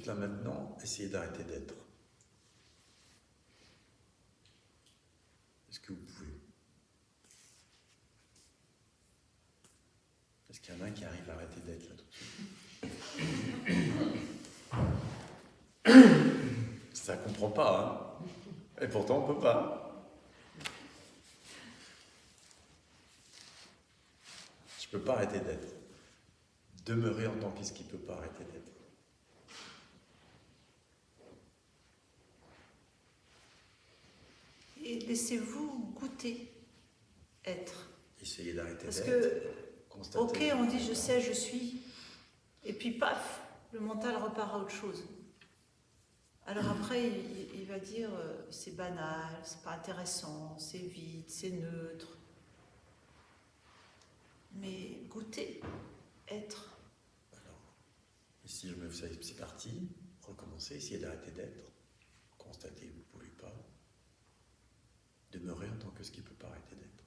là maintenant, essayez d'arrêter d'être. Est-ce que vous pouvez? Est-ce qu'il y en a un qui arrive à arrêter d'être là tout de suite? Ça ne comprend pas, hein? Et pourtant on ne peut pas. Je ne peux pas arrêter d'être. Demeurer en tant qu'est-ce qui ne peut pas arrêter d'être. Et laissez-vous goûter, être. Essayez d'arrêter Parce d'être. que, ok, on dit je sais, je suis, et puis paf, le mental repart à autre chose. Alors après, il va dire c'est banal, c'est pas intéressant, c'est vide, c'est neutre. Mais goûter, être. Alors, ici je me fais, c'est parti, recommencez, essayez d'arrêter d'être. Constatez que vous ne pouvez pas. Demeurer en tant que ce qui ne peut pas arrêter d'être.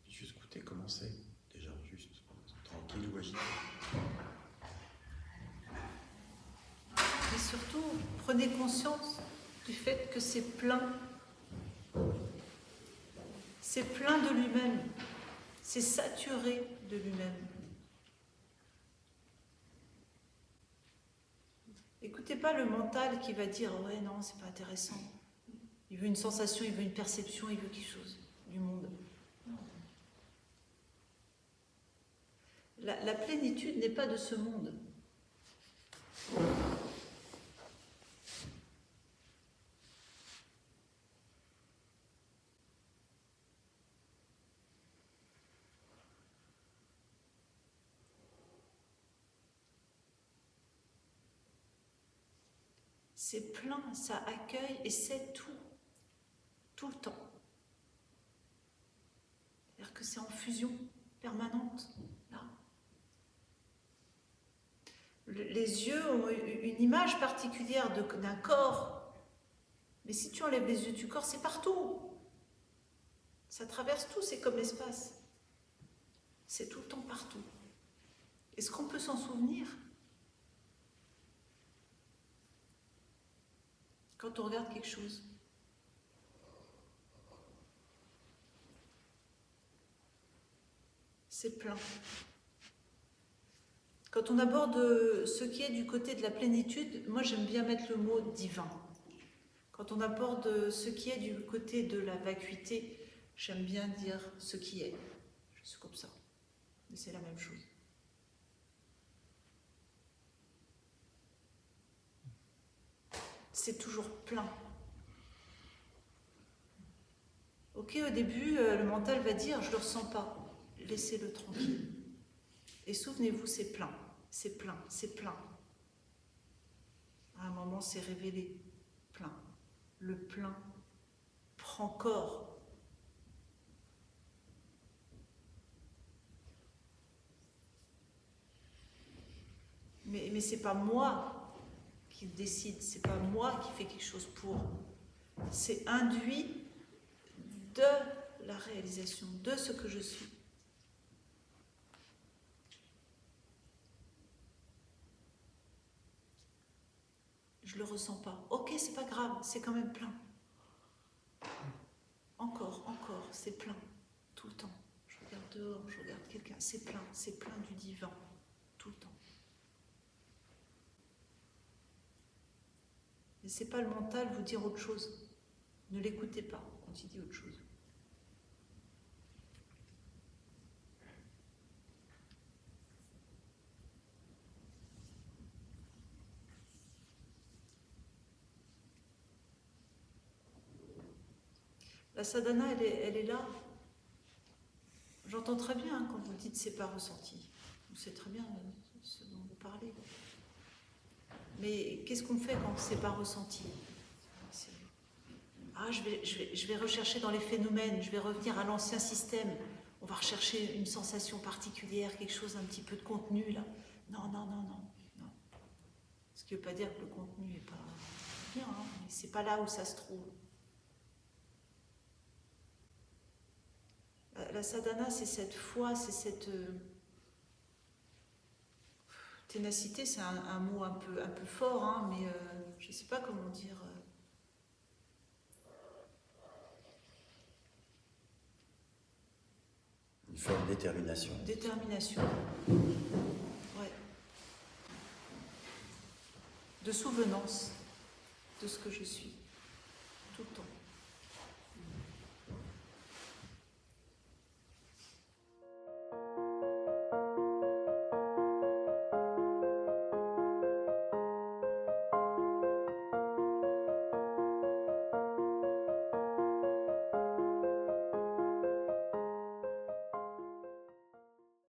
Juste goûter, commencez. Déjà, juste tranquille ou agité. Et surtout, prenez conscience du fait que c'est plein. C'est plein de lui-même. C'est saturé de lui-même. Écoutez pas le mental qui va dire « ouais, non, c'est pas intéressant ». Il veut une sensation, il veut une perception, il veut quelque chose du monde. Non. La plénitude n'est pas de ce monde. C'est plein, ça accueille et c'est tout le temps. C'est-à-dire que c'est en fusion permanente, là. Les yeux ont une image particulière d'un corps, mais si tu enlèves les yeux du corps, c'est partout. Ça traverse tout, c'est comme l'espace. C'est tout le temps partout. Est-ce qu'on peut s'en souvenir ? Quand on regarde quelque chose. C'est plein. Quand on aborde ce qui est du côté de la plénitude, moi j'aime bien mettre le mot divin. Quand on aborde ce qui est du côté de la vacuité, j'aime bien dire ce qui est. Je suis comme ça. Mais c'est la même chose. C'est toujours plein. Ok, au début, le mental va dire « je ne le ressens pas ». Laissez-le tranquille. Et souvenez-vous, c'est plein, c'est plein, c'est plein. À un moment, c'est révélé, plein. Le plein prend corps. Mais c'est pas moi qui décide, c'est pas moi qui fais quelque chose pour. C'est induit de la réalisation, de ce que je suis. Je le ressens pas. Ok, c'est pas grave, c'est quand même plein. Encore, c'est plein, tout le temps. Je regarde dehors, je regarde quelqu'un, c'est plein du divin, tout le temps. Mais c'est pas le mental vous dire autre chose. Ne l'écoutez pas quand il dit autre chose. La sadhana, elle est là. J'entends très bien quand vous dites c'est pas ressenti. Vous savez très bien ce dont vous parlez. Mais qu'est-ce qu'on fait quand c'est pas ressenti ? Ah, je vais rechercher dans les phénomènes, je vais revenir à l'ancien système. On va rechercher une sensation particulière, quelque chose, un petit peu de contenu là. Non. Ce qui ne veut pas dire que le contenu n'est pas bien, hein, mais c'est pas là où ça se trouve. la sadhana, c'est cette foi, c'est cette ténacité, c'est un mot un peu fort, hein, mais je ne sais pas comment dire. Une forme de détermination. Détermination. Ouais. De souvenance de ce que je suis, tout le temps.